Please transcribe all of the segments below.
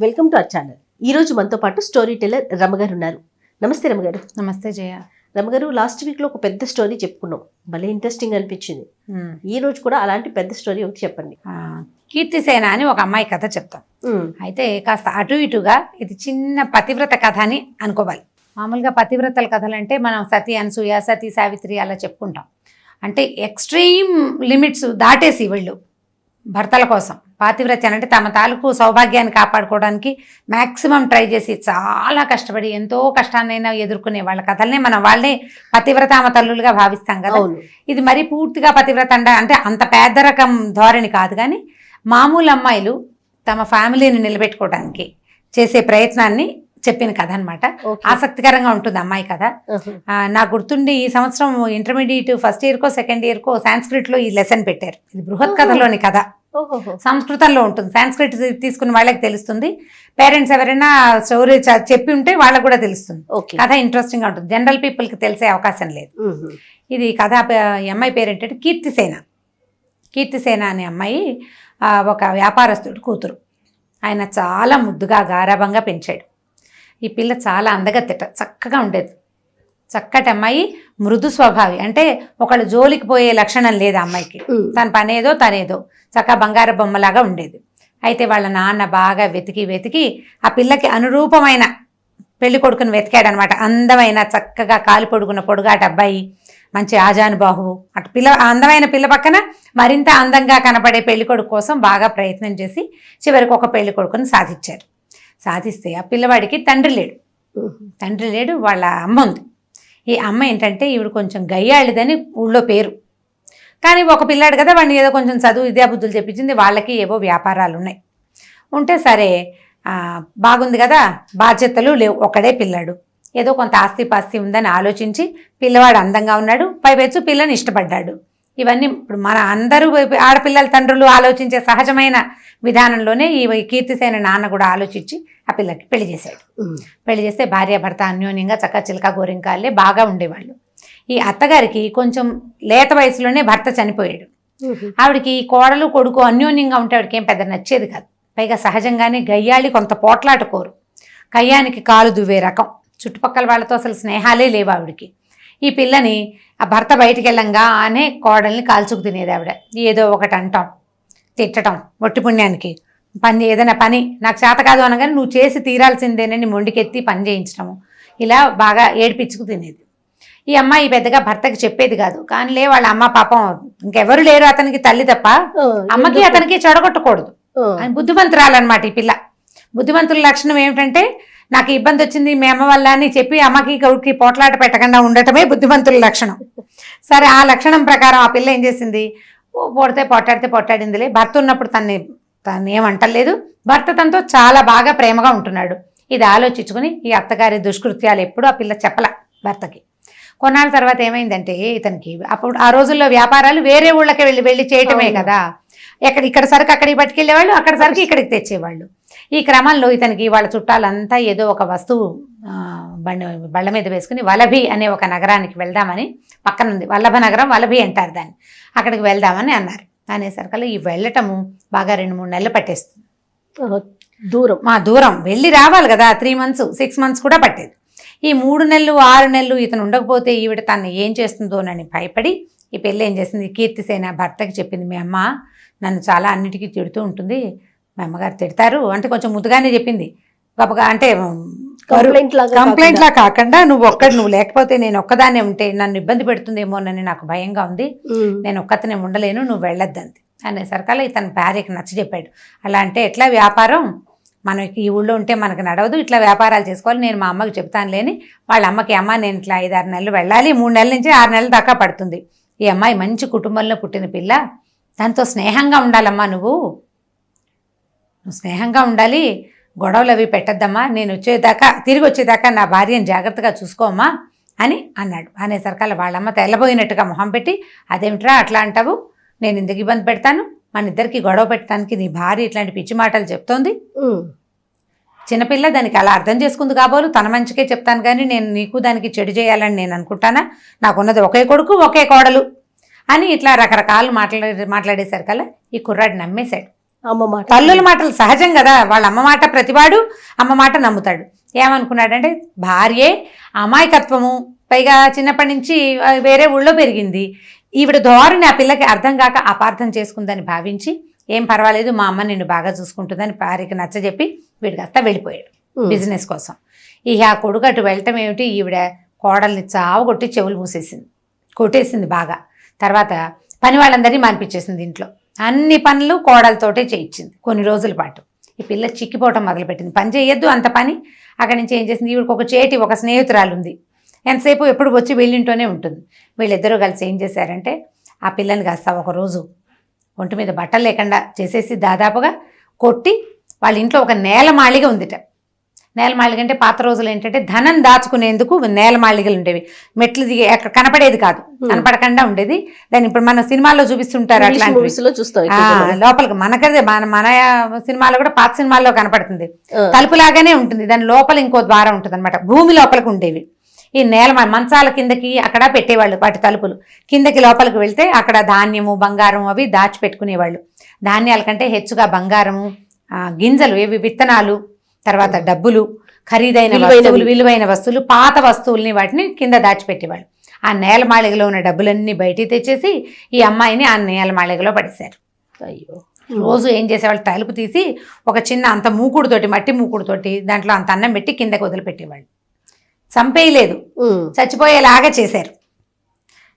Welcome to our channel. ఈ రోజు మనతో పాటు స్టోరీ టెల్లర్ రమగారు ఉన్నారు. నమస్తే రమగారు. నమస్తే జయ. రమగారు, లాస్ట్ వీక్ లో ఒక పెద్ద స్టోరీ చెప్పుకున్నాం, భలే ఇంట్రెస్టింగ్ అనిపించింది. ఈ రోజు కూడా అలాంటి పెద్ద స్టోరీ ఒకటి చెప్పండి. కీర్తిసేన అని ఒక అమ్మాయి కథ చెప్తాం. అయితే కాస్త అటు ఇటుగా ఇది చిన్న పతివ్రత కథ అని అనుకోవాలి. మామూలుగా పతివ్రతల కథలు అంటే మనం సతీ అనసూయ, సతీ సావిత్రి అలా చెప్పుకుంటాం. అంటే ఎక్స్ట్రీమ్ లిమిట్స్ దాటేసి వీళ్ళు భర్తల కోసం పాతివ్రత్యం అంటే తమ తాలూకు సౌభాగ్యాన్ని కాపాడుకోవడానికి మ్యాక్సిమం ట్రై చేసి చాలా కష్టపడి ఎంతో కష్టాన్నైనా ఎదుర్కొనే వాళ్ళ కథలనే మనం వాళ్ళే పతివ్రతామ తల్లులుగా భావిస్తాం కదా. ఇది మరీ పూర్తిగా పతివ్రత అంటే అంత పెద్ద రకం ధోరణి కాదు, కానీ మామూలు అమ్మాయిలు తమ ఫ్యామిలీని నిలబెట్టుకోవడానికి చేసే ప్రయత్నాన్ని చెప్పిన కథ అనమాట. ఆసక్తికరంగా ఉంటుంది అమ్మాయి కథ. నాకు గుర్తుండి ఈ సంవత్సరం ఇంటర్మీడియట్ ఫస్ట్ ఇయర్కో సెకండ్ ఇయర్కో సాంస్క్రిట్ లో ఈ లెసన్ పెట్టారు. ఇది బృహత్ కథలోని కథ, సంస్కృతంలో ఉంటుంది. సాంస్క్రిట్ తీసుకున్న వాళ్ళకి తెలుస్తుంది. పేరెంట్స్ ఎవరైనా స్టోరీ చెప్పి ఉంటే వాళ్ళకి కూడా తెలుస్తుంది. కథ ఇంట్రెస్టింగ్ గా ఉంటుంది, జనరల్ పీపుల్ కి తెలిసే అవకాశం లేదు. ఇది కథ. ఈ అమ్మాయి పేరు ఏంటంటే కీర్తిసేన. కీర్తిసేన అనే అమ్మాయి ఒక వ్యాపారస్తుడు కూతురు. ఆయన చాలా ముద్దుగా గారాభంగా పెంచాడు. ఈ పిల్ల చాలా అందగత్తెట, చక్కగా ఉండేది. చక్కటి అమ్మాయి, మృదు స్వభావి. అంటే ఒకళ్ళు జోలికి పోయే లక్షణం లేదు అమ్మాయికి. తన పనేదో తనేదో చక్కగా బంగారు బొమ్మలాగా ఉండేది. అయితే వాళ్ళ నాన్న బాగా వెతికి ఆ పిల్లకి అనురూపమైన పెళ్లి కొడుకుని వెతికాడనమాట. అందమైన చక్కగా కాలు పొడుగున పొడుగాట అబ్బాయి, మంచి ఆజానుబాహువు. అటు పిల్ల అందమైన పిల్ల పక్కన మరింత అందంగా కనపడే పెళ్లి కొడుకు కోసం బాగా ప్రయత్నం చేసి చివరికి ఒక పెళ్లి కొడుకుని సాధించారు. సాధిస్తే ఆ పిల్లవాడికి తండ్రి లేడు, వాళ్ళ అమ్మ ఉంది. ఈ అమ్మ ఏంటంటే ఈవిడ కొంచెం గయ్యాళిదని ఊళ్ళో పేరు. కానీ ఒక పిల్లాడు కదా, వాడిని ఏదో కొంచెం చదువు విద్యాబుద్ధులు చెప్పించింది. వాళ్ళకి ఏవో వ్యాపారాలు ఉన్నాయి. ఉంటే సరే బాగుంది కదా, బాధ్యతలు లేవు, ఒకడే పిల్లాడు. ఏదో కొంత ఆస్తిపాస్తి ఉందని ఆలోచించి పిల్లవాడు అందంగా ఉన్నాడు, పైపెచ్చు పిల్లని ఇష్టపడ్డాడు. ఇవన్నీ ఇప్పుడు మన అందరూ ఆడపిల్లల తండ్రులు ఆలోచించే సహజమైన విధానంలోనే ఈ కీర్తిసేన నాన్న కూడా ఆలోచించి ఆ పిల్లకి పెళ్లి చేశాడు. పెళ్లి చేస్తే భార్యాభర్త అన్యోన్యంగా చక్క చిలక గోరింకాలే బాగా ఉండేవాళ్ళు. ఈ అత్తగారికి కొంచెం లేత వయసులోనే భర్త చనిపోయాడు. ఆవిడకి కోడలు కొడుకు అన్యోన్యంగా ఉంటే ఆవిడకి ఏం పెద్ద నచ్చేది కాదు. పైగా సహజంగానే గయ్యాళి, కొంత పోట్లాట కోరు, కయ్యానికి కాలు దువ్వే రకం. చుట్టుపక్కల వాళ్ళతో అసలు స్నేహాలే లేవు ఆవిడకి. ఈ పిల్లని ఆ భర్త బయటికి వెళ్ళంగానే కోడల్ని కాల్చుకు తినేది ఆవిడ. ఏదో ఒకటి అంటాం, తిట్టడం, ఒట్టి పుణ్యానికి ఏదైనా పని నాకు చేత కాదు అనగానే నువ్వు చేసి తీరాల్సిందేనని మొండికెత్తి పని చేయించడము, ఇలా బాగా ఏడిపించుకు తినేది. ఈ అమ్మాయి పెద్దగా భర్తకి చెప్పేది కాదు. కానీ వాళ్ళ అమ్మ పాపం ఇంకెవరు లేరు అతనికి, తల్లి తప్ప, అమ్మకి అతనికి చెడగొట్టకూడదు అని బుద్ధిమంతురాలన్నమాట ఈ పిల్ల. బుద్ధిమంతుల లక్షణం ఏమిటంటే నాకు ఇబ్బంది వచ్చింది మీ అమ్మ వల్ల అని చెప్పి అమ్మకి కొడుక్కి పోట్లాట పెట్టకుండా ఉండటమే బుద్ధిమంతుల లక్షణం. సరే, ఆ లక్షణం ప్రకారం ఆ పిల్ల ఏం చేసింది, పొడితే పొట్టాడిందిలే. భర్త ఉన్నప్పుడు తను ఏమంటలేదు, భర్త తనతో చాలా బాగా ప్రేమగా ఉంటున్నాడు. ఇది ఆలోచించుకుని ఈ అత్తగారి దుష్కృత్యాలు ఎప్పుడు ఆ పిల్ల చెప్పల భర్తకి. కొన్నాళ్ళ తర్వాత ఏమైందంటే ఇతనికి అప్పుడు ఆ రోజుల్లో వ్యాపారాలు వేరే ఊళ్ళకి వెళ్ళి చేయటమే కదా. ఇక్కడ సరుకు అక్కడికి పట్టుకెళ్ళేవాళ్ళు, అక్కడ సరుకు ఇక్కడికి తెచ్చేవాళ్ళు. ఈ క్రమంలో ఇతనికి వాళ్ళ చుట్టాలంతా ఏదో ఒక వస్తువు బళ్ళ మీద వేసుకుని వలభి అనే ఒక నగరానికి వెళ్దామని, పక్కన ఉంది వల్లభ నగరం, వలభి అంటారు దాన్ని, అక్కడికి వెళ్దామని అన్నారు. అనేసరికల్లా ఈ వెళ్ళటము బాగా 2-3 నెలలు పట్టేస్తుంది. దూరం వెళ్ళి రావాలి కదా, 3 months 6 months కూడా పట్టేది. ఈ 3 నెలలు 6 నెలలు ఇతను ఉండకపోతే ఈవిడ తను ఏం చేస్తుందోనని భయపడి ఈ పెళ్ళి ఏం చేసింది, కీర్తిసేన భర్తకి చెప్పింది, మీ అమ్మ నన్ను చాలా అన్నిటికీ తిడుతూ ఉంటుంది, మా అమ్మగారు తిడతారు అంటే కొంచెం ముద్దుగానే చెప్పింది. గొప్పగా అంటే కంప్లైంట్ లా కాకుండా నువ్వు లేకపోతే నేను ఒక్కదాన్నే ఉంటే నన్ను ఇబ్బంది పెడుతుందేమోనని నాకు భయంగా ఉంది, నేను ఒక్కతనే ఉండలేను, నువ్వు వెళ్ళొద్దంది. అనేసరికల్లా ఇతను భార్యకి నచ్చ చెప్పాడు. అలా అంటే ఎట్లా వ్యాపారం, మనకి ఈ ఊళ్ళో ఉంటే మనకు నడవదు, ఇట్లా వ్యాపారాలు చేసుకోవాలి, నేను మా అమ్మకి చెప్తాను లేని వాళ్ళ అమ్మకి, అమ్మ నేను ఇట్లా 5-6 నెలలు వెళ్ళాలి, 3 నెలల నుంచి 6 నెలల దాకా పడుతుంది. ఈ అమ్మాయి మంచి కుటుంబంలో పుట్టిన పిల్ల, దాంతో స్నేహంగా ఉండాలమ్మా, నువ్వు స్నేహంగా ఉండాలి, గొడవలు అవి పెట్టద్దమ్మా, నేను తిరిగి వచ్చేదాకా నా భార్యను జాగ్రత్తగా చూసుకోమ్మా అని అన్నాడు. అనేసరికల్లా వాళ్ళమ్మ తెల్లబోయినట్టుగా మొహం పెట్టి, అదేమిట్రా అట్లా అంటావు, నేను ఎందుకు ఇబ్బంది పెడతాను, మన ఇద్దరికి గొడవ పెట్టడానికి నీ భార్య ఇట్లాంటి పిచ్చి మాటలు చెప్తోంది. చిన్నపిల్ల దానికి అలా అర్థం చేసుకుంది కాబోలు, తన మంచికే చెప్తాను కానీ నేను నీకు దానికి చెడు చేయాలని నేను అనుకుంటానా, నాకున్నది ఒకే కొడుకు ఒకే కోడలు అని ఇట్లా రకరకాలు మాట్లాడేసరికల్లా ఈ కుర్రాడు నమ్మేశాడు. అమ్మ మాట తల్లుల మాటలు సహజం కదా, వాళ్ళ అమ్మ మాట ప్రతివాడు అమ్మ మాట నమ్ముతాడు. ఏమనుకున్నాడంటే భార్యే అమాయకత్వము, పైగా చిన్నప్పటి నుంచి వేరే ఊళ్ళో పెరిగింది, ఈవిడ ధోరణి ఆ పిల్లకి అర్థం కాక అపార్థం చేసుకుందని భావించి ఏం పర్వాలేదు మా అమ్మ నిన్ను బాగా చూసుకుంటుందని భార్యకి నచ్చజెప్పి వీడికి అంతా వెళ్ళిపోయాడు బిజినెస్ కోసం. ఇక ఆ కొడుకు అటు వెళ్ళటం ఏమిటి, ఈవిడ కోడల్ని చావు కొట్టి చెవులు మూసేసింది, కొట్టేసింది బాగా. తర్వాత పని వాళ్ళందరినీ మానిపించేసింది, ఇంట్లో అన్ని పనులు కోడలతోటే చేయించింది కొన్ని రోజుల పాటు. ఈ పిల్ల చిక్కిపోవటం మొదలుపెట్టింది, పని చేయొద్దు అంత పని. అక్కడి నుంచి ఏం చేసింది, ఈవిడికి ఒక స్నేహితురాలు ఉంది, ఎంతసేపు ఎప్పుడు వచ్చి వీళ్ళింటూనే ఉంటుంది. వీళ్ళిద్దరూ కలిసి ఏం చేశారంటే ఆ పిల్లని కాస్త ఒకరోజు ఒంటి మీద బట్టలు లేకుండా చేసేసి దాదాపుగా కొట్టి వాళ్ళ ఇంట్లో ఒక నేలమాళిగ ఉందిట. నేలమాళిగ అంటే పాత రోజులు ఏంటంటే ధనం దాచుకునేందుకు నేలమాళిగలు ఉండేవి, మెట్లు దిగి అక్కడ కనపడేది కాదు, కనపడకుండా ఉండేది. దాన్ని ఇప్పుడు మన సినిమాల్లో చూపిస్తుంటారు, అట్లాంటి లోపలికి మనకదే మన సినిమాలో కూడా పాత సినిమాల్లో కనపడుతుంది, తలుపులాగానే ఉంటుంది, దాని లోపల ఇంకో ద్వారం ఉంటుంది అనమాట, భూమి లోపలికి ఉండేవి. ఈ నేల మంచాల కిందకి అక్కడ పెట్టేవాళ్ళు వాటి తలుపులు, కిందకి లోపలికి వెళ్తే అక్కడ ధాన్యము బంగారం అవి దాచిపెట్టుకునేవాళ్ళు. ధాన్యాల కంటే హెచ్చుగా బంగారము, గింజలు ఏవి విత్తనాలు, తర్వాత డబ్బులు, ఖరీదైన వస్తువులు, విలువైన వస్తువులు, పాత వస్తువుల్ని వాటిని కింద దాచిపెట్టేవాళ్ళు. ఆ నేలమాళిగలో ఉన్న డబ్బులన్నీ బయటికి తెచ్చేసి ఈ అమ్మాయిని ఆ నేలమాళిగలో పడేశారు. అయ్యో. రోజు ఏం చేసేవాళ్ళు, తలుపు తీసి ఒక చిన్న అంత మూకుడుతోటి, మట్టి మూకుడుతోటి దాంట్లో అంత అన్నం పెట్టి కిందకి వదిలిపెట్టేవాళ్ళు. చంపేయలేదు, చచ్చిపోయేలాగా చేశారు.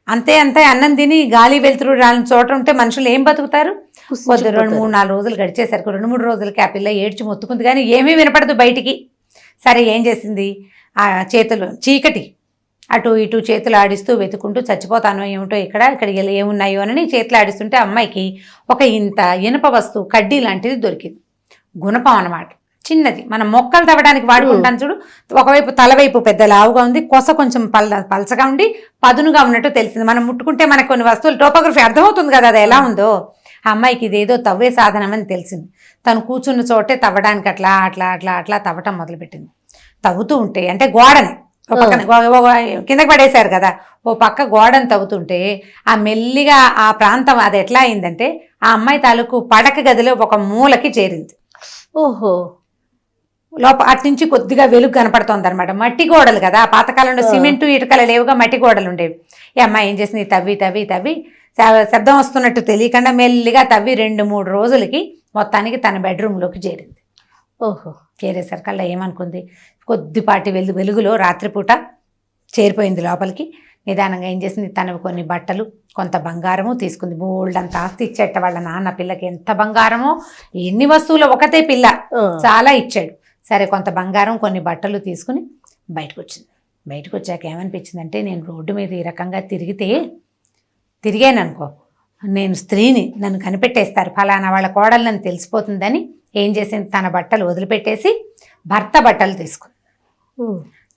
అంతే అన్నం తిని గాలి వెలుతురు రాని చోట ఉంటే మనుషులు ఏం బతుకుతారు? కొద్ది 2-3-4 రోజులు గడిచేసరికి 2-3 రోజులకి ఆ పిల్ల ఏడ్చి మొత్తుకుంది, కానీ ఏమీ వినపడదు బయటికి. సరే ఏం చేసింది, ఆ చేతులు చీకటి అటు ఇటు చేతులు ఆడిస్తూ వెతుకుంటూ చచ్చిపోతానో ఏమిటో ఇక్కడ ఏమున్నాయో అని చేతులు ఆడిస్తుంటే అమ్మాయికి ఒక ఇంత ఇనుప వస్తువు కడ్డీ లాంటిది దొరికింది, గుణపం అన్నమాట, చిన్నది. మనం మొక్కలు తవ్వడానికి వాడుకుంటాం చూడు, ఒకవైపు తలవైపు పెద్ద లావుగా ఉంది, కొస కొంచెం పలచగా ఉండి పదునుగా ఉన్నట్టు తెలిసింది. మనం ముట్టుకుంటే మనకు కొన్ని వస్తువులు టోపోగ్రఫీ అర్థమవుతుంది కదా అది ఎలా ఉందో. ఆ అమ్మాయికి ఇదేదో తవ్వే సాధనం అని తెలిసింది. తను కూర్చున్న చోటే తవ్వడానికి అట్లా అట్లా అట్లా అట్లా తవ్వటం మొదలుపెట్టింది. తవ్వుతూ ఉంటే అంటే గోడని కిందకి పడేశారు కదా, ఓ పక్క గోడను తవ్వుతుంటే ఆ మెల్లిగా ఆ ప్రాంతం అది ఎట్లా అయిందంటే ఆ అమ్మాయి తాలూకు పడక గదిలో ఒక మూలకి చేరింది. ఓహో. అటు నుంచి కొద్దిగా వెలుగు కనపడుతోంది అనమాట. మట్టి గోడలు కదా, పాతకాలంలో సిమెంటు ఇటుకలు లేవుగా, మట్టి గోడలు ఉండేవి. ఈ అమ్మాయి ఏం చేసింది, తవ్వి శబ్దం వస్తున్నట్టు తెలియకుండా మెల్లిగా తవ్వి 2-3 రోజులకి మొత్తానికి తన బెడ్రూమ్లోకి చేరింది. ఓహో. చేరేసరికల్లా ఏమనుకుంది, కొద్దిపాటి వెలుగులో రాత్రిపూట చేరిపోయింది లోపలికి. నిదానంగా ఏం చేసింది, తనవి కొన్ని బట్టలు కొంత బంగారము తీసుకుంది. బోల్డ్ అంత ఆస్తి ఇచ్చేట వాళ్ళ నాన్న పిల్లకి, ఎంత బంగారమో, ఎన్ని వస్తువులు, ఒకతే పిల్ల చాలా ఇచ్చాడు. సరే కొంత బంగారం కొన్ని బట్టలు తీసుకుని బయటకు వచ్చింది. బయటకు వచ్చాక ఏమనిపించిందంటే, నేను రోడ్డు మీద ఈ రకంగా తిరిగాననుకో, నేను స్త్రీని, నన్ను కనిపెట్టేస్తారు, ఫలానా వాళ్ళ కోడళ్ళని తెలిసిపోతుందని ఏం చేసింది, తన బట్టలు వదిలిపెట్టేసి భర్త బట్టలు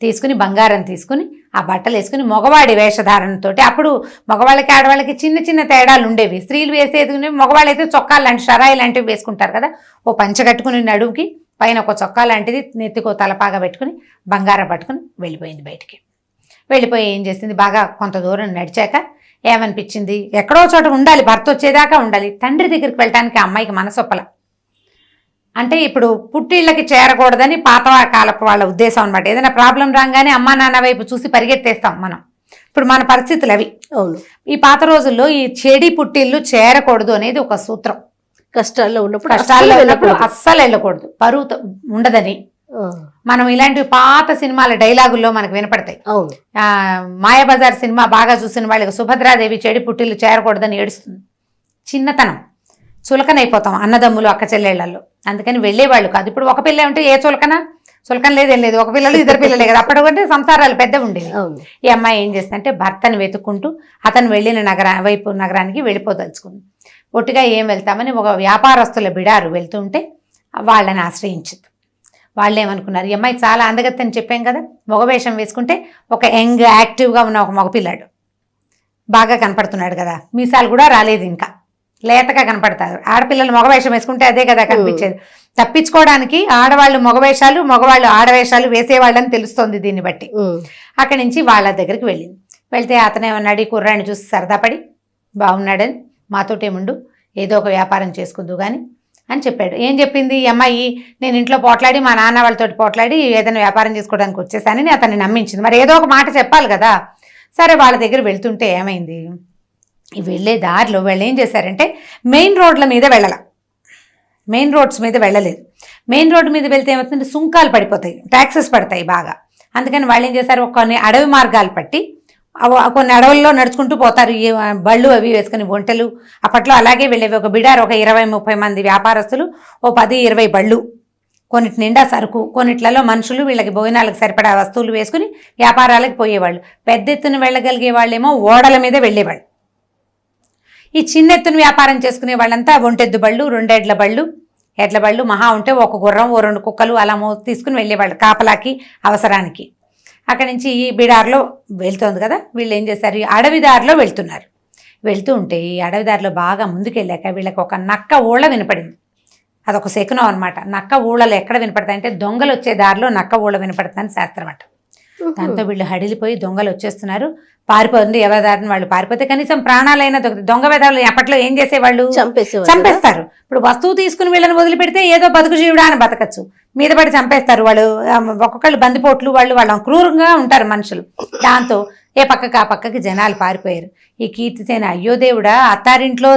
తీసుకుని బంగారం తీసుకుని ఆ బట్టలు వేసుకుని మగవాడి వేషధారణతో, అప్పుడు మగవాళ్ళకి ఆడవాళ్ళకి చిన్న చిన్న తేడాలు ఉండేవి. స్త్రీలు వేసేది, మగవాళ్ళు అయితే చొక్కాలు లాంటి షరాయి లాంటివి వేసుకుంటారు కదా, ఓ పంచ కట్టుకుని నడుముకి పైన ఒక చొక్కా లాంటిది, నెత్తికో తలపాగా పెట్టుకుని బంగారం పట్టుకుని వెళ్ళిపోయింది బయటికి. వెళ్ళిపోయి ఏం చేసింది, బాగా కొంత దూరం నడిచాక ఏమనిపించింది, ఎక్కడో చోట ఉండాలి, భర్త వచ్చేదాకా ఉండాలి. తండ్రి దగ్గరికి వెళ్ళటానికి ఆ అమ్మాయికి మనసొప్పల. అంటే ఇప్పుడు పుట్టిళ్ళకి చేరకూడదని పాత కాలపు వాళ్ళ ఉద్దేశం అనమాట. ఏదైనా ప్రాబ్లం రాగానే అమ్మా నాన్న వైపు చూసి పరిగెత్తేస్తాం మనం. ఇప్పుడు మన పరిస్థితులు అవి. అవును. ఈ పాత రోజుల్లో ఈ చెడి పుట్టిళ్ళు చేరకూడదు అనేది ఒక సూత్రం. కష్టాల్లో ఉన్నప్పుడు అస్సలు వెళ్ళకూడదు, పరువు ఉండదని. మనం ఇలాంటి పాత సినిమాల డైలాగుల్లో మనకు వినపడతాయి. మాయాబజార్ సినిమా బాగా చూసిన వాళ్ళకి సుభద్రాదేవి చెడి పుట్టిళ్ళు చేరకూడదని ఏడుస్తుంది. చిన్నతనం, చులకనైపోతాం అన్నదమ్ములు అక్క చెల్లెళ్లలో. అందుకని వెళ్ళేవాళ్ళు కాదు. ఇప్పుడు ఒక పిల్ల ఉంటే ఏ చులకన లేదేం లేదు, ఒక పిల్లలు 2 పిల్లలే కదా, అప్పటికంటే సంసారాలు పెద్ద ఉండేవి. ఈ అమ్మాయి ఏం చేస్తుందంటే భర్తను వెతుక్కుంటూ అతను వెళ్ళిన నగరానికి వెళ్ళిపోదలుచుకుంది. ఒట్టిగా ఏం వెళ్తామని ఒక వ్యాపారస్తుల బిడారు వెళ్తుంటే వాళ్ళని ఆశ్రయించింది. వాళ్ళు ఏమనుకున్నారు, ఈ అమ్మాయి చాలా అందగత్తని చెప్పాం కదా, మగవేషం వేసుకుంటే ఒక యంగ్ యాక్టివ్గా ఉన్న ఒక మగపిల్లాడు బాగా కనపడుతున్నాడు కదా, మీసాలు కూడా రాలేదు, ఇంకా లేతగా కనపడతారు. ఆడపిల్లలు మగవేషం వేసుకుంటే అదే కదా కనిపించేది. తప్పించుకోవడానికి ఆడవాళ్ళు మగవేషాలు, మగవాళ్ళు ఆడవేషాలు వేసేవాళ్ళని తెలుస్తోంది దీన్ని బట్టి. అక్కడి నుంచి వాళ్ళ దగ్గరికి వెళ్ళింది. వెళ్తే అతనేమన్నాడు, ఈ కుర్రాడిని చూసి సరదా పడి, బాగున్నాడని మాతోటేముండు, ఏదో ఒక వ్యాపారం చేసుకుందు కానీ అని చెప్పాడు. ఏం చెప్పింది ఈ అమ్మాయి, నేను ఇంట్లో పోట్లాడి మా నాన్న వాళ్ళతో పోట్లాడి ఏదైనా వ్యాపారం చేసుకోవడానికి వచ్చేసానని అతన్ని నమ్మించింది. మరి ఏదో ఒక మాట చెప్పాలి కదా. సరే వాళ్ళ దగ్గర వెళ్తుంటే ఏమైంది, వెళ్ళే దారిలో వాళ్ళు ఏం చేశారంటే మెయిన్ రోడ్ల మీద వెళ్ళాల, మెయిన్ రోడ్స్ మీద వెళ్ళలేదు. మెయిన్ రోడ్డు మీద వెళ్తే ఏమవుతుందంటే సుంకాలు పడిపోతాయి, ట్యాక్సెస్ పడతాయి బాగా. అందుకని వాళ్ళు ఏం చేశారు, కొన్ని అడవి మార్గాలు పట్టి కొన్ని అడవుల్లో నడుచుకుంటూ పోతారు. ఈ బళ్ళు అవి వేసుకుని ఒంటెలు అప్పట్లో అలాగే వెళ్ళేవి. ఒక బిడారు ఒక 20-30 మంది వ్యాపారస్తులు, ఓ 10-20 బళ్ళు, కొన్నిటి నిండా సరుకు, కొన్నిట్లలో మనుషులు వీళ్ళకి భోజనాలకు సరిపడా వస్తువులు వేసుకుని వ్యాపారాలకు పోయేవాళ్ళు. పెద్ద ఎత్తున వెళ్ళగలిగే వాళ్ళేమో ఓడల మీద వెళ్ళేవాళ్ళు. ఈ చిన్న ఎత్తున వ్యాపారం చేసుకునే వాళ్ళంతా ఒంటెద్దు బళ్ళు, 2 ఎడ్ల బళ్ళు, ఎడ్ల బళ్ళు మహా ఉంటే ఒక గుర్రం, ఓ 2 కుక్కలు అలా తీసుకుని వెళ్ళేవాళ్ళు కాపలాకి అవసరానికి. అక్కడి నుంచి ఈ బిడార్లో వెళ్తోంది కదా, వీళ్ళు ఏం చేశారు, ఈ అడవిదారిలో వెళ్తున్నారు. వెళ్తూ ఉంటే ఈ అడవిదారిలో బాగా ముందుకెళ్ళాక వీళ్ళకి ఒక నక్క ఊళ్ళ వినపడింది. అదొక శకునం అనమాట. నక్క ఊళ్ళలు ఎక్కడ వినపడతాయి అంటే దొంగలు వచ్చే దారిలో నక్క ఊళ్ళ వినపడుతుందని శాస్త్రం అంట. దాంతో వీళ్ళు హడిలిపోయి దొంగలు వచ్చేస్తున్నారు, పారిపోతుంది. ఎవరి దారిని వాళ్ళు పారిపోతే కనీసం ప్రాణాలైనా దొంగ వేదాలు అప్పట్లో ఏం చేసేవాళ్ళు, చంపేస్తారు. ఇప్పుడు వస్తువు తీసుకుని వీళ్ళని వదిలిపెడితే ఏదో బతుకు జీవుడా అని బతకచ్చు, మీద పడి చంపేస్తారు వాళ్ళు. ఒక్కొక్కళ్ళు బందిపోట్లు, వాళ్ళ క్రూరంగా ఉంటారు మనుషులు. దాంతో ఏ పక్కకి ఆ పక్కకి జనాలు పారిపోయారు. ఈ కీర్తిసేన అయ్యో దేవుడా, అత్తారింట్లో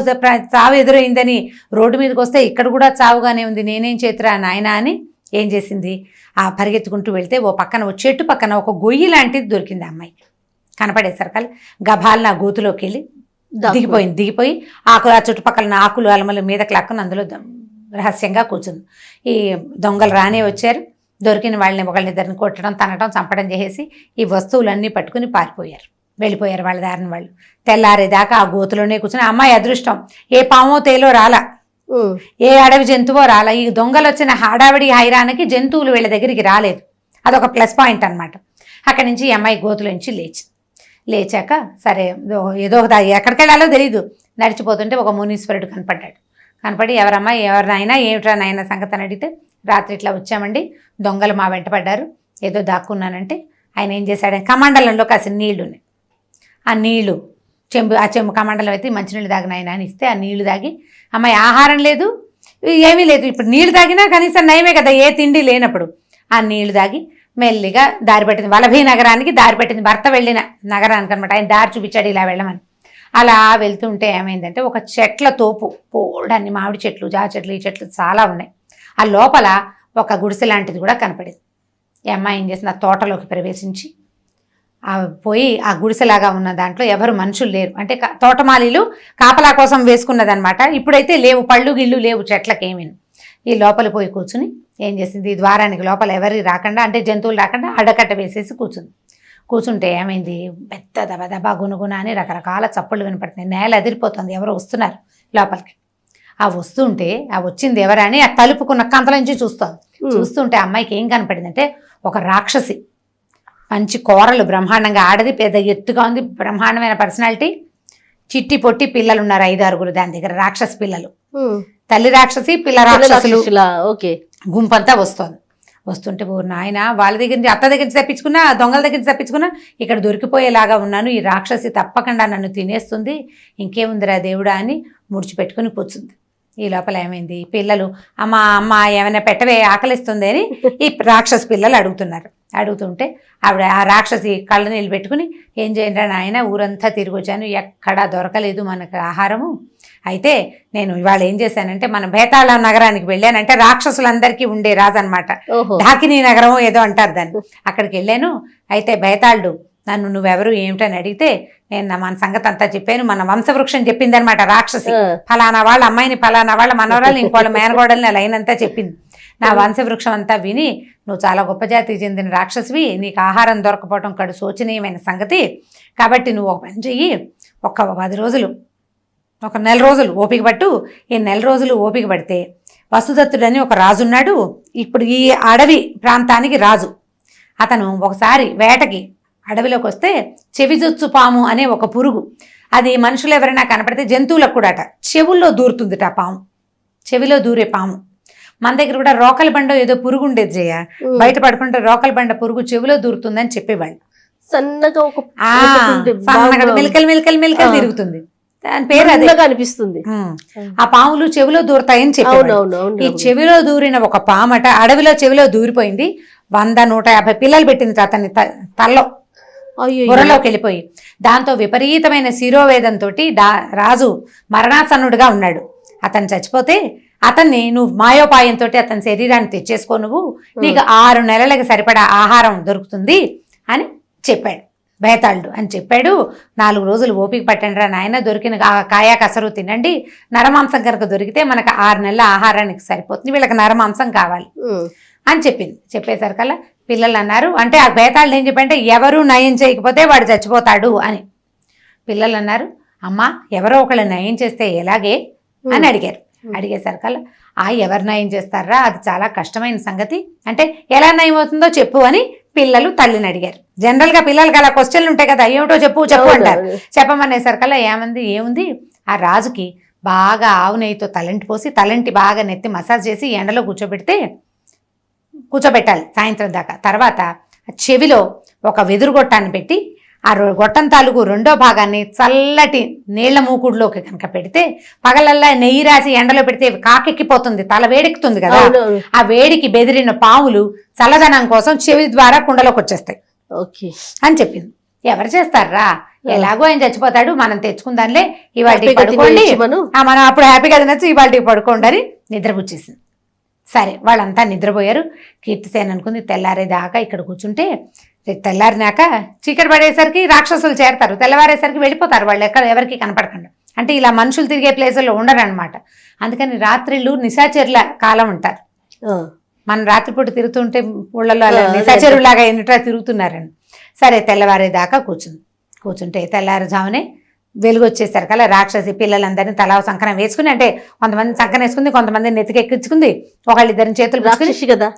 చావు ఎదురైందని రోడ్డు మీదకి వస్తే ఇక్కడ కూడా చావుగానే ఉంది, నేనేం చేతురా నాయనా అని ఏం చేసింది, ఆ పరిగెత్తుకుంటూ వెళ్తే ఓ చెట్టు పక్కన ఒక గొయ్యి లాంటిది దొరికింది. అమ్మాయి కనపడేసరికి గభాలను ఆ గోతులోకి వెళ్ళి దిగిపోయి ఆ చుట్టుపక్కల ఆకులు అలమల మీదకి లాక్కుని అందులో రహస్యంగా కూర్చుంది. ఈ దొంగలు రానే వచ్చారు, దొరికిన వాళ్ళని ఒకళ్ళిద్దరిని కొట్టడం, తనటం, చంపడం చేసేసి ఈ వస్తువులన్నీ పట్టుకుని వెళ్ళిపోయారు వాళ్ళ దారిని వాళ్ళు. తెల్లారేదాకా ఆ గోతులోనే కూర్చుని అమ్మాయి అదృష్టం ఏ పామో తేలో రాలా, ఏ అడవి జంతువో రాలా. ఈ దొంగలు వచ్చిన హడావిడి హైరానికి జంతువులు వీళ్ళ దగ్గరికి రాలేదు. అదొక ప్లస్ పాయింట్ అనమాట. అక్కడి నుంచి ఈ అమ్మాయి గోతులోంచి లేచాక సరే ఏదో ఎక్కడికి వెళ్ళాలో తెలీదు, నడిచిపోతుంటే ఒక మునీశ్వరుడు కనపడి ఎవరినైనా ఏమిట్రా నాయన సంగతి అని అడిగితే, రాత్రి ఇట్లా వచ్చామండి, దొంగలు మా వెంట పడ్డారు, ఏదో దాక్కున్నానంటే ఆయన ఏం చేశాడు, కమండలంలో కాసిన నీళ్లుని ఆ నీళ్లు చెంబు కమండలం అయితే మంచినీళ్ళు తాగిన ఆయన అని ఇస్తే ఆ నీళ్లు తాగి అమ్మాయి ఆహారం లేదు ఏమీ లేదు. ఇప్పుడు నీళ్లు తాగినా కనీసం నయమే కదా, ఏ తిండి లేనప్పుడు. ఆ నీళ్లు తాగి మెల్లిగా దారి పెట్టింది, వలభీ నగరానికి దారి పెట్టింది, భర్త వెళ్ళిన నగరానికి అనమాట. ఆయన దారి చూపించాడు ఇలా వెళ్ళమని. అలా వెళ్తుంటే ఏమైందంటే ఒక చెట్ల తోపు, పోడన్ని మామిడి చెట్లు, జామ చెట్లు, ఈ చెట్లు చాలా ఉన్నాయి. ఆ లోపల ఒక గుడిసె లాంటిది కూడా కనపడింది. ఈ అమ్మాయి ఏం చేసింది, ఆ తోటలోకి ప్రవేశించి పోయి ఆ గుడిసెలాగా ఉన్న దాంట్లో ఎవరు మనుషులు లేరు, అంటే తోటమాలీలు కాపలా కోసం వేసుకున్నదనమాట. ఇప్పుడైతే లేవు, పళ్ళు గిళ్ళు లేవు చెట్లకేమీ. ఈ లోపల పోయి కూర్చుని ఏం చేసింది, ద్వారానికి లోపల ఎవరి రాకుండా, అంటే జంతువులు రాకుండా అడ్డకట్ట వేసేసి కూర్చుంటే ఏమైంది, పెద్ద దబదబా గునుగున అని రకరకాల చప్పుళ్ళు వినపడుతున్నాయి, నేల అదిరిపోతుంది, ఎవరో వస్తున్నారు లోపలికి. ఆ వస్తుంటే ఆ వచ్చింది ఎవరని ఆ తలుపుకున్న కంతల నుంచి చూస్తుంటే అమ్మాయికి ఏం కనపడిందంటే ఒక రాక్షసి, మంచి కూరలు బ్రహ్మాండంగా, ఆడది, పెద్ద ఎత్తుగా ఉంది, బ్రహ్మాండమైన పర్సనాలిటీ, చిట్టి పొట్టి పిల్లలు ఉన్నారు 5-6 దాని దగ్గర, రాక్షస పిల్లలు. తల్లి రాక్షసి, పిల్ల రాక్షసులు, గుంపంతా వస్తుంటే నాయన వాళ్ళ దగ్గర నుంచి, అత్త దగ్గర నుంచి తప్పించుకున్నా, దొంగల దగ్గర నుంచి తప్పించుకున్నా, ఇక్కడ దొరికిపోయేలాగా ఉన్నాను, ఈ రాక్షసి తప్పకుండా నన్ను తినేస్తుంది, ఇంకేముందిరా దేవుడా అని ముడిచిపెట్టుకుని కూర్చుంది. ఈ లోపల ఏమైంది, పిల్లలు అమ్మ ఏమైనా పెట్టవే ఆకలిస్తుంది అని ఈ రాక్షస పిల్లలు అడుగుతుంటే ఆవిడ ఆ రాక్షసి కళ్ళ నీళ్ళు పెట్టుకుని, ఏం చేయండి నాయన, ఊరంతా తిరిగి వచ్చాను, ఎక్కడా దొరకలేదు మనకు ఆహారము, అయితే నేను ఇవాళ ఏం చేశానంటే మన బేతాళ నగరానికి వెళ్ళానంటే రాక్షసులందరికీ ఉండే రాజు అనమాట, ఢాకినీ నగరం ఏదో అంటారు దాన్ని, అక్కడికి వెళ్ళాను. అయితే బేతాళుడు నన్ను నువ్వెవరు ఏమిటని అడిగితే నేను మన సంగతి అంతా చెప్పాను, మన వంశవృక్షం చెప్పింది అనమాట రాక్షసి, ఫలానా వాళ్ళ అమ్మాయిని, ఫలానా వాళ్ళ మనవరాలు, ఇంకోళ్ళ మేనగోడల్ని లైనంతా చెప్పింది. నా వంశవృక్షం అంతా విని నువ్వు చాలా గొప్ప జాతికి చెందిన రాక్షసివి, నీకు ఆహారం దొరకపోవటం కడు శోచనీయమైన సంగతి, కాబట్టి నువ్వు ఒక పని చెయ్యి, ఒక 10 రోజులు, ఒక 1 నెల రోజులు ఓపిక పట్టు. ఈ 1 నెల రోజులు ఓపిక పడితే వసుదత్తుడని ఒక రాజున్నాడు, ఇప్పుడు ఈ అడవి ప్రాంతానికి రాజు. అతను ఒకసారి వేటకి అడవిలోకి వస్తే చెవిజొచ్చు పాము అనే ఒక పురుగు, అది మనుషులు ఎవరైనా కనపడితే జంతువులకు కూడా చెవుల్లో దూరుతుందిట ఆ పాము, చెవిలో దూరే పాము. మన దగ్గర కూడా రోకల బండ ఏదో పురుగు ఉండేది జయ, బయట పడుకుంటే రోకల బండ పురుగు చెవిలో దూరుతుందని చెప్పేవాళ్ళు. సన్నగా మెలికలు తిరుగుతుంది. దాని పేరు అదే అనిపిస్తుంది. ఆ పాములు చెవిలో దూరతాయని చెప్పారు. ఈ చెవిలో దూరిన ఒక పామట అడవిలో చెవిలో దూరిపోయింది. 100-150 పిల్లలు పెట్టింది అతన్ని తల్లో బుర్రలోకి వెళ్ళిపోయి. దాంతో విపరీతమైన శిరోవేదంతో రాజు మరణాసన్నుడిగా ఉన్నాడు. అతను చచ్చిపోతే అతన్ని నువ్వు మాయోపాయంతో అతని శరీరాన్ని తెచ్చేసుకో, నీకు 6 నెలలకు సరిపడా ఆహారం దొరుకుతుంది అని చెప్పాడు. బేతాళుడు అని చెప్పాడు. 4 రోజులు ఓపిక పట్టండి రా నాయన, దొరికిన కాయా కసరు తినండి, నరమాంసం కనుక దొరికితే మనకు 6 నెలల ఆహారానికి సరిపోతుంది, వీళ్ళకి నరమాంసం కావాలి అని చెప్పింది. చెప్పేసరికల్లా పిల్లలు అన్నారు, అంటే ఆ బేతాళుడు ఏం చెప్పంటే ఎవరు నయం చేయకపోతే వాడు చచ్చిపోతాడు అని. పిల్లలు అన్నారు, అమ్మా ఎవరో ఒకళ్ళు నయం చేస్తే ఎలాగే అని అడిగారు. అడిగేసరికల్లా ఎవరు నయం చేస్తారా, అది చాలా కష్టమైన సంగతి, అంటే ఎలా నయం అవుతుందో చెప్పు అని పిల్లలు తల్లిని అడిగారు. జనరల్గా పిల్లలకి అలా క్వశ్చన్లు ఉంటాయి కదా, ఏమిటో చెప్పు చెప్పు అంటారు. చెప్పమనేసరికల్లా ఏముంది, ఆ రాజుకి బాగా ఆవు నెయ్యితో తలంటి పోసి తలంటి బాగా నెత్తి మసాజ్ చేసి ఎండలో కూర్చోబెట్టాలి సాయంత్రం దాకా. తర్వాత చెవిలో ఒక వెదురుగొట్టాన్ని పెట్టి ఆ గొట్టం తాలూకు 2వ భాగాన్ని చల్లటి నీళ్ల మూకుడులోకి కనుక పెడితే పగలల్లా నెయ్యి రాసి ఎండలో పెడితే కాకెక్కిపోతుంది, తల వేడెక్కుతుంది కదా, ఆ వేడికి బెదిరిన పాములు చల్లదనం కోసం చెవి ద్వారా కుండలోకి వచ్చేస్తాయి అని చెప్పింది. ఎవరు చేస్తారా, ఎలాగో ఆయన చచ్చిపోతాడు, మనం తెచ్చుకుందాంలే, ఇవాళకి పడుకోండి, మనం అప్పుడు హ్యాపీగా తినచ్చు, ఇవాళకి పడుకోండి అని నిద్రపుచ్చేసింది. సరే వాళ్ళంతా నిద్రపోయారు. కీర్తిసేన అనుకుంది తెల్లారేదాకా ఇక్కడ కూర్చుంటే తెల్లారినాక చీకటి పడేసరికి రాక్షసులు చేరతారు, తెల్లవారేసరికి వెళ్ళిపోతారు వాళ్ళు, ఎవరికి కనపడకుండా. అంటే ఇలా మనుషులు తిరిగే ప్లేసుల్లో ఉండరు అనమాట. అందుకని రాత్రిళ్ళు నిశాచరుల కాలం ఉంటారు. మనం రాత్రిపూట తిరుగుతుంటే ఊళ్ళలో అలా నిశాచరులాగా ఎన్నిట్లా తిరుగుతున్నారని. సరే తెల్లవారేదాకా కూర్చుంటే తెల్లారుజామునే వెలుగు వచ్చేసరికి అలా రాక్షసి పిల్లలందరినీ తలా సంకనం వేసుకుని, అంటే కొంతమంది సంకనం వేసుకుంది, కొంతమంది నెత్తికెక్కించుకుంది, ఒకళ్ళిద్దరిని చేతులు పుచ్చుకుని కదా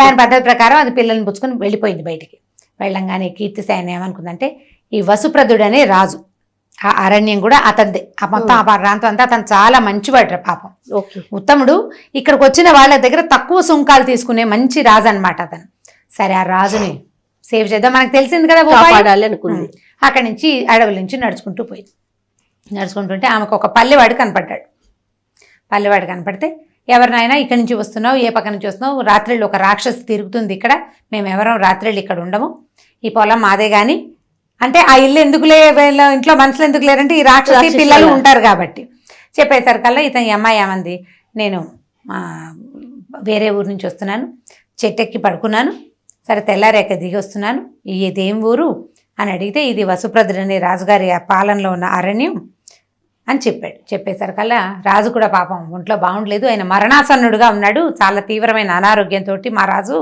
దాని పద్ధతి ప్రకారం అది పిల్లల్ని పుచ్చుకుని వెళ్ళిపోయింది బయటికి. వెళ్ళంగానే కీర్తిసేన ఏమనుకుందంటే ఈ వసుప్రదుడు అనే రాజు, ఆ అరణ్యం కూడా అతనిదే, ఆ మొత్తం ఆ ప్రాంతం అంతా అతను చాలా మంచివాడు పాపం, ఉత్తముడు. ఇక్కడికి వచ్చిన వాళ్ళ దగ్గర తక్కువ సుంకాలు తీసుకునే మంచి రాజు అనమాట అతను. సరే ఆ రాజుని సేవ్ చేద్దాం, మనకు తెలిసింది కదా అనుకుంది. అక్కడి నుంచి అడవుల నుంచి నడుచుకుంటుంటే ఆమెకు ఒక పల్లెవాడు కనపడ్డాడు. పల్లెవాడు కనపడితే ఎవరినైనా ఇక్కడి నుంచి వస్తున్నావు, ఏ పక్క నుంచి వస్తున్నావు, రాత్రిళ్ళు ఒక రాక్షసి తిరుగుతుంది ఇక్కడ, మేము ఎవరం రాత్రిళ్ళు ఇక్కడ ఉండము, ఈ పొలం మాదే కానీ, అంటే ఆ ఇల్లు ఎందుకులే, ఇంట్లో మనుషులు ఎందుకు లేరంటే ఈ రాక్షసి పిల్లలు ఉంటారు కాబట్టి. చెప్పేసరికల్లా ఇతని అమ్మాయి ఏమంది, నేను వేరే ఊరు నుంచి వస్తున్నాను, చెట్టెక్కి పడుకున్నాను, సరే తెల్లారేక దిగి వస్తున్నాను, ఇదేం ఊరు అని అడిగితే ఇది వసుప్రదుడు అనే రాజుగారి పాలనలో ఉన్న అరణ్యం అని చెప్పాడు. చెప్పేసరికల్లా రాజు కూడా పాపం ఒంట్లో బాగుండలేదు, ఆయన మరణాసన్నుడుగా ఉన్నాడు, చాలా తీవ్రమైన అనారోగ్యంతో మా రాజు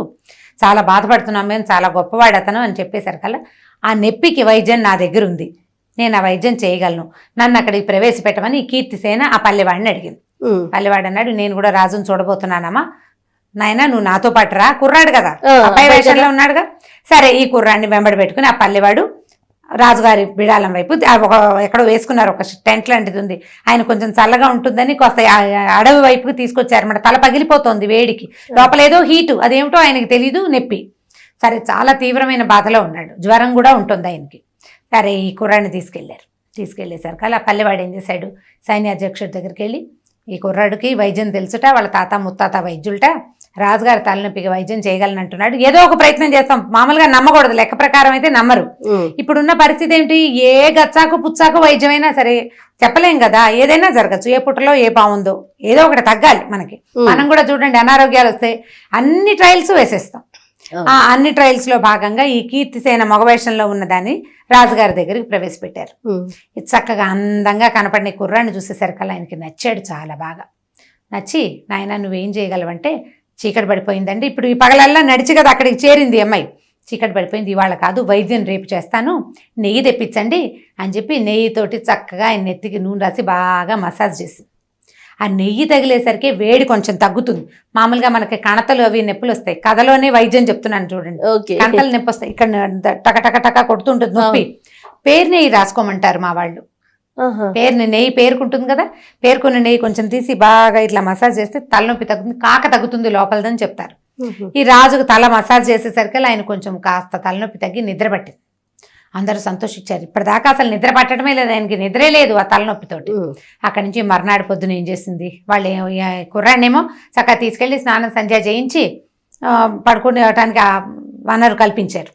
చాలా బాధపడుతున్నాం, మేము చాలా గొప్పవాడు అతను అని చెప్పేసరికల్లా ఆ నొప్పికి వైద్యం నా దగ్గర ఉంది, నేను ఆ వైద్యం చేయగలను, నన్ను అక్కడికి ప్రవేశపెట్టమని కీర్తిసేన ఆ పల్లెవాడిని అడిగింది. పల్లెవాడు అన్నాడు, నేను కూడా రాజును చూడబోతున్నానమ్మా, నాయన నువ్వు నాతో పాటు రా, కుర్రాడు కదా అబ్బాయి వేషంలో ఉన్నాడుగా. సరే ఈ కుర్రాడిని వెంబడి పెట్టుకుని ఆ పల్లెవాడు రాజుగారి బిడాలం వైపు ఎక్కడో వేసుకున్నారు, ఒక టెంట్ లాంటిది ఉంది, ఆయన కొంచెం చల్లగా ఉంటుందని కొత్త అడవి వైపుకి తీసుకొచ్చారన్నమాట. తల పగిలిపోతుంది వేడికి, లోపల ఏదో హీటు, అదేమిటో ఆయనకి తెలీదు, నొప్పి. సరే చాలా తీవ్రమైన బాధలో ఉన్నాడు, జ్వరం కూడా ఉంటుంది ఆయనకి. సరే ఈ కుర్రాడిని తీసుకెళ్ళేసరికి అలా పల్లెవాడు ఏం చేశాడు, సైన్యాధ్యక్షుడి దగ్గరికి వెళ్ళి ఈ కుర్రాడికి వైద్యం తెలుసుట, వాళ్ళ తాత ముత్తాత వైద్యులట, రాజుగారి తలనొప్పికి వైద్యం చేయగలనంటున్నాడు, ఏదో ఒక ప్రయత్నం చేస్తాం, మామూలుగా నమ్మకూడదు, లెక్క ప్రకారం అయితే నమ్మరు. ఇప్పుడున్న పరిస్థితి ఏంటి, ఏ గచ్చాకు పుచ్చాకు వైద్యమైనా సరే చెప్పలేం కదా, ఏదైనా జరగచ్చు, ఏ పుట్టలో ఏ బాగుందో ఏదో ఒకటి తగ్గాలి మనకి. మనం కూడా చూడండి అనారోగ్యాలు వస్తే అన్ని ట్రయల్స్ వేసేస్తాం. ఆ అన్ని ట్రయల్స్ లో భాగంగా ఈ కీర్తిసేన మగవేషంలో ఉన్నదాన్ని రాజుగారి దగ్గరికి ప్రవేశపెట్టారు. ఇది చక్కగా అందంగా కనపడిన కుర్రాన్ని చూసేసరికల్లా ఆయనకి నచ్చాడు, చాలా బాగా నచ్చి, నాయన నువ్వేం చేయగలవంటే, చీకటి పడిపోయిందండి, ఇప్పుడు ఈ పగలల్లా నడిచి కదా అక్కడికి చేరింది అమ్మాయి, చీకటి పడిపోయింది, ఇవాళ కాదు వైద్యం రేపు చేస్తాను, నెయ్యి తెప్పించండి అని చెప్పి నెయ్యితోటి చక్కగా ఆయన నెత్తికి నూనె రాసి బాగా మసాజ్ చేసి, ఆ నెయ్యి తగిలేసరికి వేడి కొంచెం తగ్గుతుంది. మామూలుగా మనకి కణతలు అవి నొప్పులు వస్తాయి, కథలోనే వైద్యం చెప్తున్నాను చూడండి, కణతలు నొప్పి వస్తాయి, ఇక్కడ టక టక టక కొడుతుంటుంది నొప్పి, పేరు నెయ్యి రాసుకోమంటారు మా వాళ్ళు. నెయ్యి పేరుకుంటుంది కదా, పేరుకున్న నెయ్యి కొంచెం తీసి బాగా ఇట్లా మసాజ్ చేస్తే తలనొప్పి తగ్గుతుంది, కాక తగ్గుతుంది లోపలదని చెప్తారు. ఈ రాజుకు తల మసాజ్ చేసేసరికి ఆయన కొంచెం కాస్త తలనొప్పి తగ్గి నిద్ర పట్టింది. అందరూ సంతోషించారు. ఇప్పటిదాకా అసలు నిద్ర పట్టడమే లేదు, ఆయనకి నిద్రే లేదు ఆ తలనొప్పితోటి. అక్కడి నుంచి మర్నాడు పొద్దున ఏం చేసింది, వాళ్ళు కుర్రాన్నేమో చక్కగా తీసుకెళ్ళి స్నానం సంధ్య చేయించి పడుకునేటానికి వనరు కల్పించారు.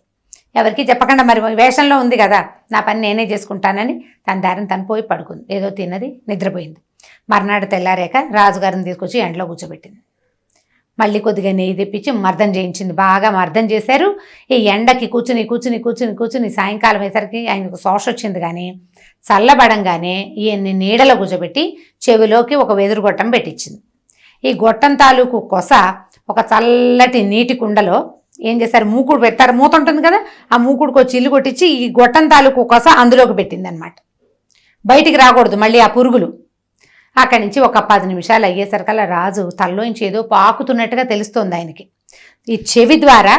ఎవరికి చెప్పకుండా, మరి వేషంలో ఉంది కదా, నా పని నేనే చేసుకుంటానని తన దారిని తను పోయి పడుకుంది. ఏదో తిన్నది, నిద్రపోయింది. మర్నాడు తెల్లారాక రాజుగారిని తీసుకొచ్చి ఎండలో కూర్చోబెట్టింది. మళ్ళీ కొద్దిగా నెయ్యి తెప్పించి మర్దం చేయించింది. బాగా మర్దం చేశారు. ఈ ఎండకి కూర్చుని కూర్చుని కూర్చుని కూర్చుని సాయంకాలం అయ్యేసరికి ఆయనకు శోష వచ్చింది. కానీ చల్లబడంగానే ఈయన్ని నీడలో కూర్చోబెట్టి చెవిలోకి ఒక వెదురు గొట్టం పెట్టించింది. ఈ గొట్టం తాలూకు కొస ఒక చల్లటి నీటి కుండలో ఏం చేశారు, మూకుడు పెడతారు, మూత ఉంటుంది కదా, ఆ మూకుడుకు వచ్చి ఇల్లు కొట్టించి ఈ గొట్టం తాలూకు కొస అందులోకి పెట్టింది అనమాట. బయటికి రాకూడదు మళ్ళీ ఆ పురుగులు. అక్కడి నుంచి ఒక 10 నిమిషాలు అయ్యేసరికల్లా రాజు తల్లోంచి ఏదో పాకుతున్నట్టుగా తెలుస్తోంది ఆయనకి. ఈ చెవి ద్వారా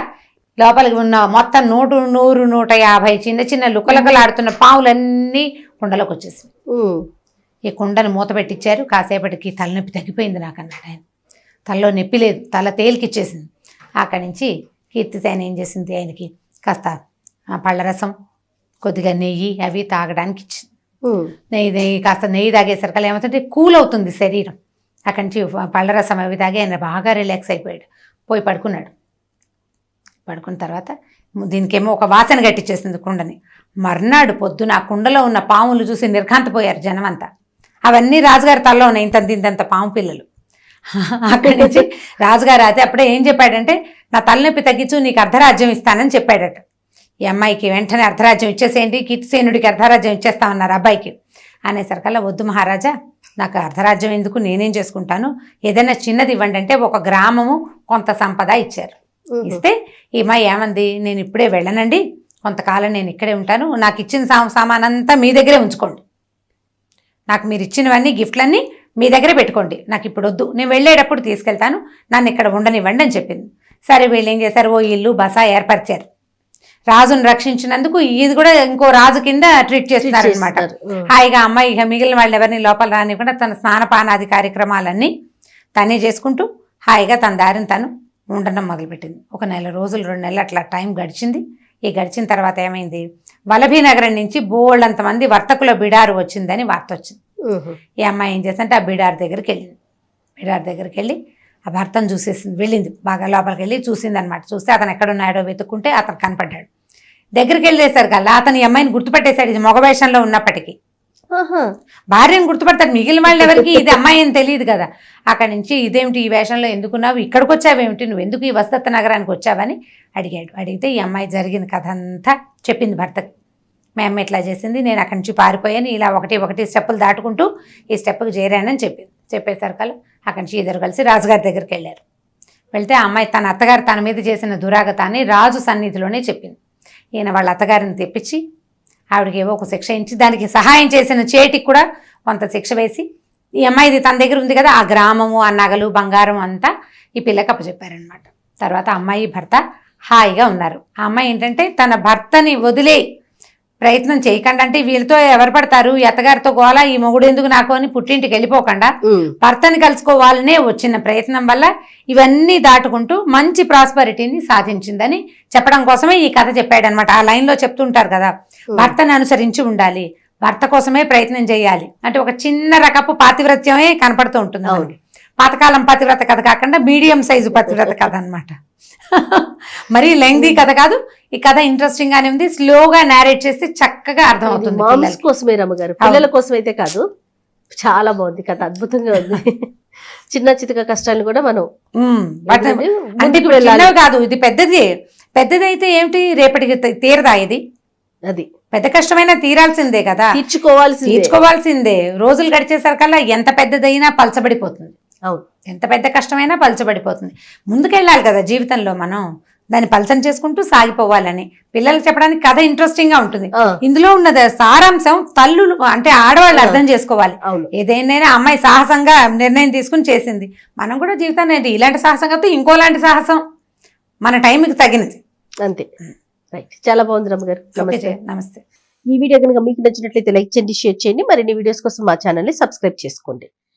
లోపలికి ఉన్న మొత్తం 100, 150 చిన్న చిన్న లుకలకలాడుతున్న పావులన్నీ కుండలోకి వచ్చేసింది. ఈ కుండను మూత పెట్టించారు. కాసేపటికి తలనొప్పి తగ్గిపోయింది నాకన్నాడు ఆయన. తలలో నొప్పి లేదు, తల తేలికిచ్చేసింది. అక్కడి నుంచి కీర్తిసేన ఏం చేసింది, ఆయనకి కాస్త పళ్ళరసం, కొద్దిగా నెయ్యి అవి తాగడానికి ఇచ్చింది. నెయ్యి కాస్త నెయ్యి తాగేసరికి ఏమవుతుంటే కూల్ అవుతుంది శరీరం. అక్కడి నుంచి పళ్ళరసం అవి తాగి ఆయన బాగా రిలాక్స్ అయిపోయాడు. పోయి పడుకున్నాడు. పడుకున్న తర్వాత దీనికేమో ఒక వాసన గట్టిచ్చేసింది కుండని. మర్నాడు పొద్దున ఆ కుండలో ఉన్న పాములు చూసి నిర్ఘాంతపోయారు జనం అంతా. అవన్నీ రాజుగారి తలలో ఉన్నాయి, ఇంతంత పాము పిల్లలు. అక్కడి నుంచి రాజుగారు అయితే అప్పుడే ఏం చెప్పాడంటే, నా తలనొప్పి తగ్గించు, నీకు అర్ధరాజ్యం ఇస్తానని చెప్పాడట. ఈ అమ్మాయికి వెంటనే అర్ధరాజ్యం ఇచ్చేసేయండి, కీర్తిసేనుడికి అర్ధరాజ్యం ఇచ్చేస్తామన్నారు అబ్బాయికి. అనేసరికల్లా వద్దు మహారాజా, నాకు అర్ధరాజ్యం ఎందుకు, నేనేం చేసుకుంటాను, ఏదైనా చిన్నది ఇవ్వండి అంటే ఒక గ్రామము కొంత సంపద ఇచ్చారు. ఇస్తే ఈ అమ్మాయి ఏమంది, నేను ఇప్పుడే వెళ్ళనండి, కొంతకాలం నేను ఇక్కడే ఉంటాను, నాకు ఇచ్చిన సామానంతా మీ దగ్గరే ఉంచుకోండి, నాకు మీరు ఇచ్చినవన్నీ గిఫ్ట్లన్నీ మీ దగ్గరే పెట్టుకోండి, నాకు ఇప్పుడు వద్దు, నేను వెళ్ళేటప్పుడు తీసుకెళ్తాను, నన్ను ఇక్కడ ఉండనివ్వండి అని చెప్పింది. సరే వీళ్ళు ఏం చేశారు, ఓ ఇల్లు బసా ఏర్పరిచారు. రాజును రక్షించినందుకు ఇది కూడా ఇంకో రాజు కింద ట్రీట్ చేస్తున్నారు అనమాట. హాయిగా అమ్మాయి ఇక మిగిలిన వాళ్ళు ఎవరిని లోపల రానివ్వకుండా తన స్నానపానాది కార్యక్రమాలన్నీ తనే చేసుకుంటూ హాయిగా తన దారిని తను ఉండడం మొదలుపెట్టింది. 1 నెల రోజులు 2 నెలలు అట్లా టైం గడిచింది. ఈ గడిచిన తర్వాత ఏమైంది, వలభీనగరం నుంచి బోళ్ళంతమంది వర్తకుల బిడారు వచ్చిందని వార్త వచ్చింది. ఈ అమ్మాయి ఏం చేస్తుంటే ఆ బిడార్ దగ్గరికి వెళ్ళింది. బిడార్ దగ్గరికి వెళ్ళి ఆ భర్తను చూసేసింది, వెళ్ళింది, బాగా లోపలికి వెళ్ళి చూసింది అనమాట. చూస్తే అతను ఎక్కడున్నాడో వెతుక్కుంటే అతను కనపడ్డాడు. దగ్గరికి వెళ్ళేసరికల్లా అతను ఈ అమ్మాయిని గుర్తుపట్టేశాడు, ఇది మగ వేషంలో ఉన్నప్పటికీ. భార్యను గుర్తుపడతాడు, మిగిలిన వాళ్ళు ఎవరికి ఇది అమ్మాయి అని తెలియదు కదా. అక్కడి నుంచి ఇదేమిటి ఈ వేషంలో ఎందుకున్నావు, ఇక్కడికి వచ్చావేమిటి, నువ్వు ఎందుకు ఈ వసదత్త నగరానికి వచ్చావని అడిగాడు. అడిగితే ఈ అమ్మాయి జరిగిన కథ అంతా చెప్పింది భర్తకి. మా అమ్మ ఇట్లా చేసింది, నేను అక్కడి నుంచి పారిపోయాను, ఇలా ఒకటి స్టెప్పులు దాటుకుంటూ ఈ స్టెప్కి చేరానని చెప్పింది. చెప్పేసరికల్లా అక్కడి నుంచి ఇద్దరు కలిసి రాజుగారి దగ్గరికి వెళ్ళారు. వెళ్తే ఆ అమ్మాయి తన అత్తగారు తన మీద చేసిన దురాగతాన్ని రాజు సన్నిధిలోనే చెప్పింది. ఈయన వాళ్ళ అత్తగారిని తెప్పించి ఆవిడకి ఏవో ఒక శిక్ష ఇచ్చి దానికి సహాయం చేసిన చేటికి కూడా కొంత శిక్ష వేసి, ఈ అమ్మాయిది తన దగ్గర ఉంది కదా ఆ గ్రామము, ఆ నగలు, బంగారం అంతా ఈ పిల్లకి అప్పచెప్పారనమాట. తర్వాత అమ్మాయి భర్త హాయిగా ఉన్నారు. ఆ అమ్మాయి ఏంటంటే తన భర్తని వదిలే ప్రయత్నం చేయకుండా, అంటే వీళ్ళతో ఎవరు పడతారు, ఈ అత్తగారితో గోల, ఈ మొగుడు ఎందుకు నాకు అని పుట్టింటికి వెళ్ళిపోకుండా భర్తని కలుసుకోవాలనే వచ్చిన ప్రయత్నం వల్ల ఇవన్నీ దాటుకుంటూ మంచి ప్రాస్పరిటీని సాధించిందని చెప్పడం కోసమే ఈ కథ చెప్పాడనమాట. ఆ లైన్లో చెప్తుంటారు కదా, భర్తని అనుసరించి ఉండాలి, భర్త కోసమే ప్రయత్నం చేయాలి అంటే ఒక చిన్న రకపు పాతివ్రత్యమే కనపడుతూ ఉంటుంది. పాతకాలం పతివ్రత కథ కాకుండా మీడియం సైజు పతివ్రత కథ అనమాట. మరీ లెంగ్దీ కథ కాదు, ఈ కథ ఇంట్రెస్టింగ్ గానే ఉంది, స్లోగా నారేట్ చేస్తే చక్కగా అర్థం అవుతుంది. మామ్స్ కోసమే రమ్మగారు, పిల్లల కోసం అయితే కాదు. చాలా బాగుంది కథ, అద్భుతంగా ఉంది. చిన్న చితక కష్టాలు కూడా మనం అంటే చిన్నవి కాదు, ఇది పెద్దదైతే ఏమిటి, రేపటికి తీరదా ఇది, అది పెద్ద కష్టమైనా తీరాల్సిందే కదా, తీర్చుకోవాల్సిందే. రోజులు గడిచేసరికల్లా ఎంత పెద్దదైనా పలచబడిపోతుంది. అవును, ఎంత పెద్ద కష్టమైనా పలచబడిపోతుంది. ముందుకెళ్ళాలి కదా జీవితంలో, మనం దాన్ని పలచన చేసుకుంటూ సాగిపోవాలని పిల్లలకు చెప్పడానికి కథ ఇంట్రెస్టింగ్ గా ఉంటుంది. ఇందులో ఉన్నది సారాంశం తల్లులు అంటే ఆడవాళ్ళు అర్థం చేసుకోవాలి. ఏదైనా అమ్మాయి సాహసంగా నిర్ణయం తీసుకుని చేసింది, మనం కూడా జీవితాన్ని ఇలాంటి సాహసం కాదు ఇంకోలాంటి సాహసం మన టైంకి తగినది అంతే. రైట్, చాలా బాగుంది రమ్మగారు. నమస్తే. ఈ వీడియో కనుక మీకు నచ్చినట్లయితే లైక్ చేయండి, షేర్ చేయండి. మరిన్ని వీడియోస్ కోసం మా ఛానల్ ని సబ్స్క్రైబ్ చేసుకోండి.